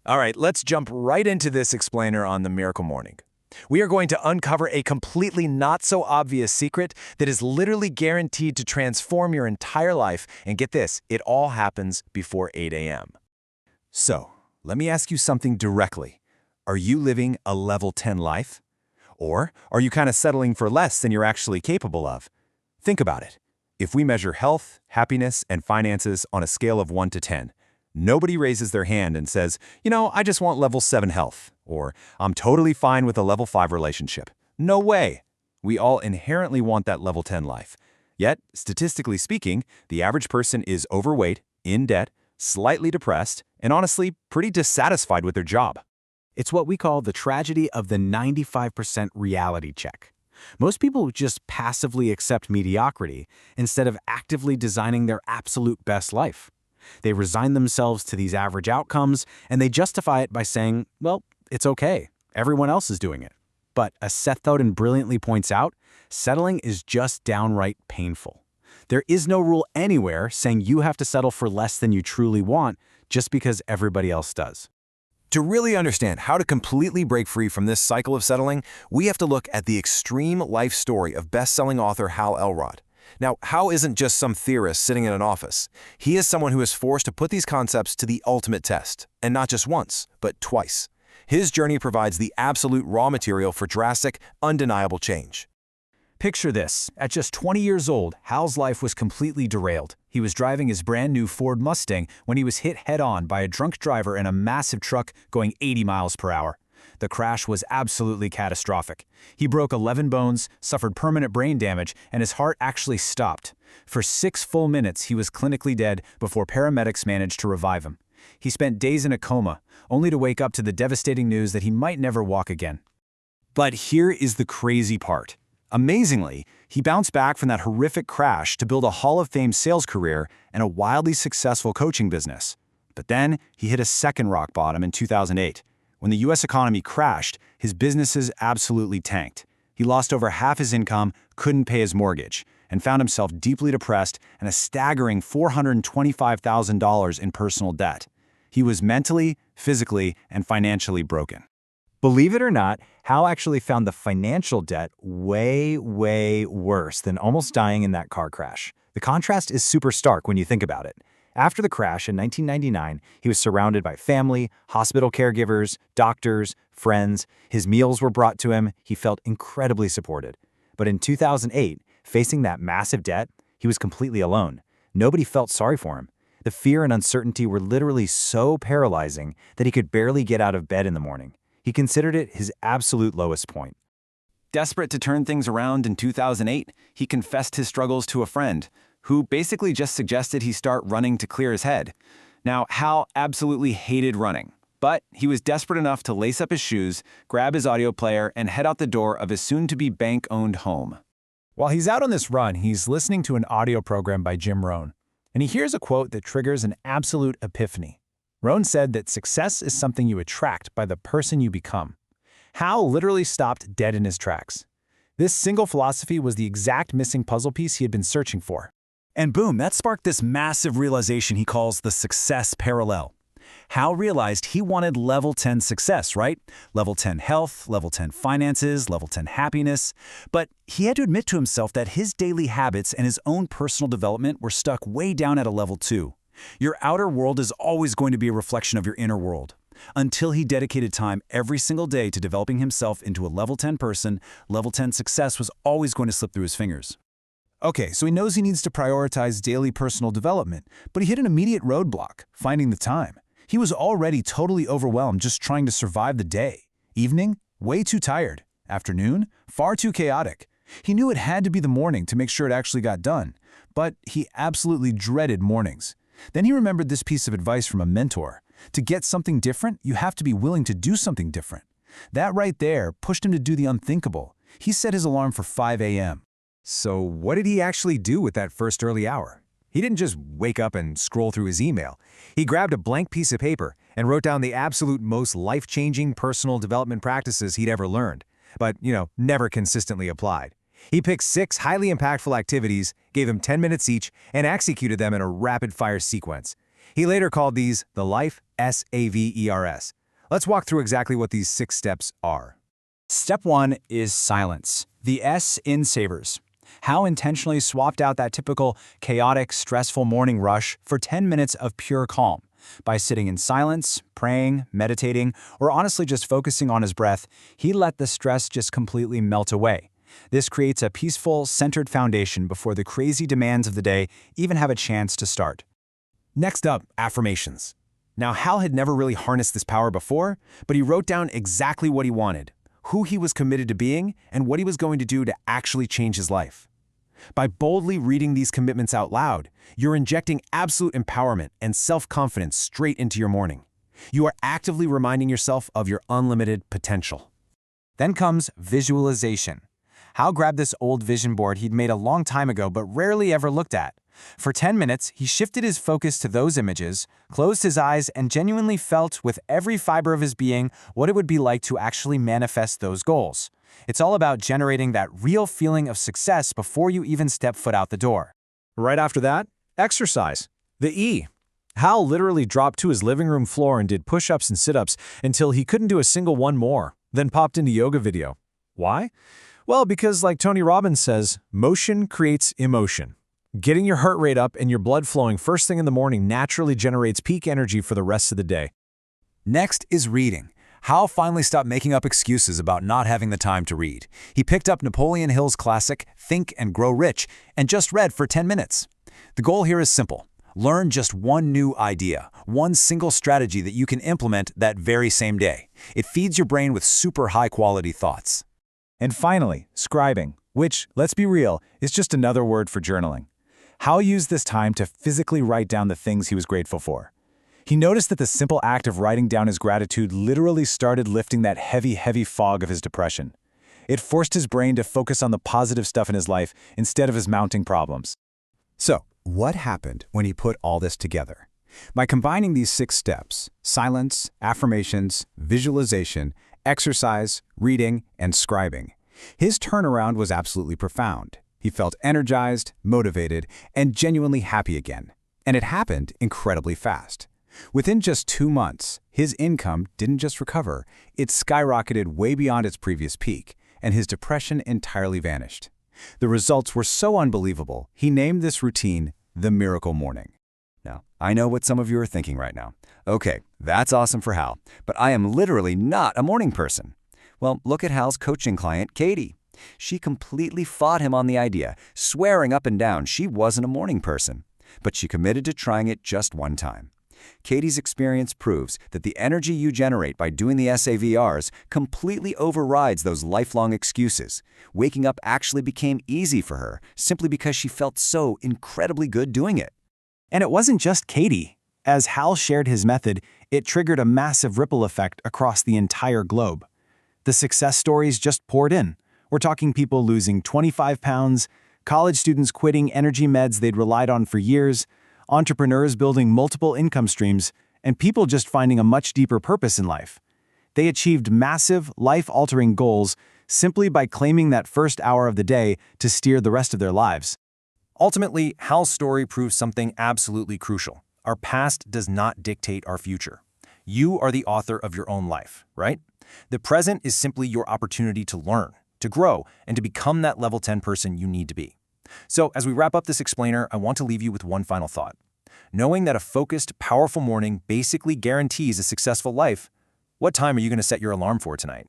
All right, let's jump right into this explainer on the Miracle Morning. We are going to uncover a completely not-so-obvious secret that is literally guaranteed to transform your entire life, and get this, it all happens before 8 a.m. So, let me ask you something directly. Are you living a level 10 life? Or are you kind of settling for less than you're actually capable of? Think about it. If we measure health, happiness, and finances on a scale of 1 to 10, nobody raises their hand and says, I just want level 7 health, or I'm totally fine with a level 5 relationship. No way. We all inherently want that level 10 life. Yet, statistically speaking, the average person is overweight, in debt, slightly depressed, and honestly, pretty dissatisfied with their job. It's what we call the tragedy of the 95% reality check. Most people just passively accept mediocrity instead of actively designing their absolute best life. They resign themselves to these average outcomes, and they justify it by saying, well, it's okay. Everyone else is doing it. But as Seth Godin brilliantly points out, settling is just downright painful. There is no rule anywhere saying you have to settle for less than you truly want just because everybody else does. To really understand how to completely break free from this cycle of settling, we have to look at the extreme life story of best-selling author Hal Elrod. Now, Hal isn't just some theorist sitting in an office. He is someone who is forced to put these concepts to the ultimate test, and not just once, but twice. His journey provides the absolute raw material for drastic, undeniable change. Picture this. At just 20 years old, Hal's life was completely derailed. He was driving his brand new Ford Mustang when he was hit head-on by a drunk driver in a massive truck going 80 miles per hour. The crash was absolutely catastrophic. He broke 11 bones, suffered permanent brain damage, and his heart actually stopped. For 6 full minutes, he was clinically dead before paramedics managed to revive him. He spent days in a coma, only to wake up to the devastating news that he might never walk again. But here is the crazy part. Amazingly, he bounced back from that horrific crash to build a Hall of Fame sales career and a wildly successful coaching business. But then he hit a second rock bottom in 2008. When the U.S. economy crashed, his businesses absolutely tanked. He lost over half his income, couldn't pay his mortgage, and found himself deeply depressed and a staggering $425,000 in personal debt. He was mentally, physically, and financially broken. Believe it or not, Hal actually found the financial debt way, way worse than almost dying in that car crash. The contrast is super stark when you think about it. After the crash in 1999, he was surrounded by family, hospital caregivers, doctors, friends. His meals were brought to him. He felt incredibly supported. But in 2008, facing that massive debt, he was completely alone. Nobody felt sorry for him. The fear and uncertainty were literally so paralyzing that he could barely get out of bed in the morning. He considered it his absolute lowest point. Desperate to turn things around in 2008, he confessed his struggles to a friend, who basically just suggested he start running to clear his head. Now, Hal absolutely hated running, but he was desperate enough to lace up his shoes, grab his audio player, and head out the door of his soon-to-be bank-owned home. While he's out on this run, he's listening to an audio program by Jim Rohn, and he hears a quote that triggers an absolute epiphany. Rohn said that success is something you attract by the person you become. Hal literally stopped dead in his tracks. This single philosophy was the exact missing puzzle piece he had been searching for. And boom, that sparked this massive realization he calls the success parallel. Hal realized he wanted level 10 success, right? Level 10 health, level 10 finances, level 10 happiness. But he had to admit to himself that his daily habits and his own personal development were stuck way down at a level 2. Your outer world is always going to be a reflection of your inner world. Until he dedicated time every single day to developing himself into a level 10 person, level 10 success was always going to slip through his fingers. Okay, so he knows he needs to prioritize daily personal development, but he hit an immediate roadblock, finding the time. He was already totally overwhelmed just trying to survive the day. Evening, way too tired. Afternoon, far too chaotic. He knew it had to be the morning to make sure it actually got done, but he absolutely dreaded mornings. Then he remembered this piece of advice from a mentor. To get something different, you have to be willing to do something different. That right there pushed him to do the unthinkable. He set his alarm for 5 a.m. So what did he actually do with that first early hour? He didn't just wake up and scroll through his email. He grabbed a blank piece of paper and wrote down the absolute most life-changing personal development practices he'd ever learned, but, never consistently applied. He picked 6 highly impactful activities, gave them 10 minutes each, and executed them in a rapid-fire sequence. He later called these the Life S.A.V.E.R.S. Let's walk through exactly what these 6 steps are. Step 1 is silence. The S in S.A.V.E.R.S. Hal intentionally swapped out that typical chaotic, stressful morning rush for 10 minutes of pure calm. By sitting in silence, praying, meditating, or honestly just focusing on his breath, he let the stress just completely melt away. This creates a peaceful, centered foundation before the crazy demands of the day even have a chance to start. Next up, affirmations. Now, Hal had never really harnessed this power before, but he wrote down exactly what he wanted, who he was committed to being, and what he was going to do to actually change his life. By boldly reading these commitments out loud, you're injecting absolute empowerment and self-confidence straight into your morning. You are actively reminding yourself of your unlimited potential. Then comes visualization. Hal grabbed this old vision board he'd made a long time ago but rarely ever looked at. For 10 minutes, he shifted his focus to those images, closed his eyes, and genuinely felt with every fiber of his being what it would be like to actually manifest those goals. It's all about generating that real feeling of success before you even step foot out the door. Right after that, exercise. The E. Hal literally dropped to his living room floor and did push-ups and sit-ups until he couldn't do a single one more, then popped into yoga video. Why? Well, because like Tony Robbins says, motion creates emotion. Getting your heart rate up and your blood flowing first thing in the morning naturally generates peak energy for the rest of the day. Next is reading. Hal finally stopped making up excuses about not having the time to read. He picked up Napoleon Hill's classic, Think and Grow Rich, and just read for 10 minutes. The goal here is simple. Learn just one new idea, one single strategy that you can implement that very same day. It feeds your brain with super high-quality thoughts. And finally, scribing, which, let's be real, is just another word for journaling. Hal used this time to physically write down the things he was grateful for. He noticed that the simple act of writing down his gratitude literally started lifting that heavy fog of his depression. It forced his brain to focus on the positive stuff in his life instead of his mounting problems. So, what happened when he put all this together? By combining these 6 steps, silence, affirmations, visualization, exercise, reading, and scribing, his turnaround was absolutely profound. He felt energized, motivated, and genuinely happy again. And it happened incredibly fast. Within just 2 months, his income didn't just recover, it skyrocketed way beyond its previous peak, and his depression entirely vanished. The results were so unbelievable, he named this routine the Miracle Morning. Now, I know what some of you are thinking right now. Okay, that's awesome for Hal, but I am literally not a morning person. Well, look at Hal's coaching client, Katie. She completely fought him on the idea, swearing up and down she wasn't a morning person. But she committed to trying it just one time. Katie's experience proves that the energy you generate by doing the S.A.V.E.R.S. completely overrides those lifelong excuses. Waking up actually became easy for her simply because she felt so incredibly good doing it. And it wasn't just Katie. As Hal shared his method, it triggered a massive ripple effect across the entire globe. The success stories just poured in. We're talking people losing 25 pounds, college students quitting energy meds they'd relied on for years, entrepreneurs building multiple income streams, and people just finding a much deeper purpose in life. They achieved massive, life-altering goals simply by claiming that first hour of the day to steer the rest of their lives. Ultimately, Hal's story proves something absolutely crucial. Our past does not dictate our future. You are the author of your own life, right? The present is simply your opportunity to learn, to grow, and to become that level 10 person you need to be. So, as we wrap up this explainer, I want to leave you with one final thought. Knowing that a focused, powerful morning basically guarantees a successful life, what time are you going to set your alarm for tonight?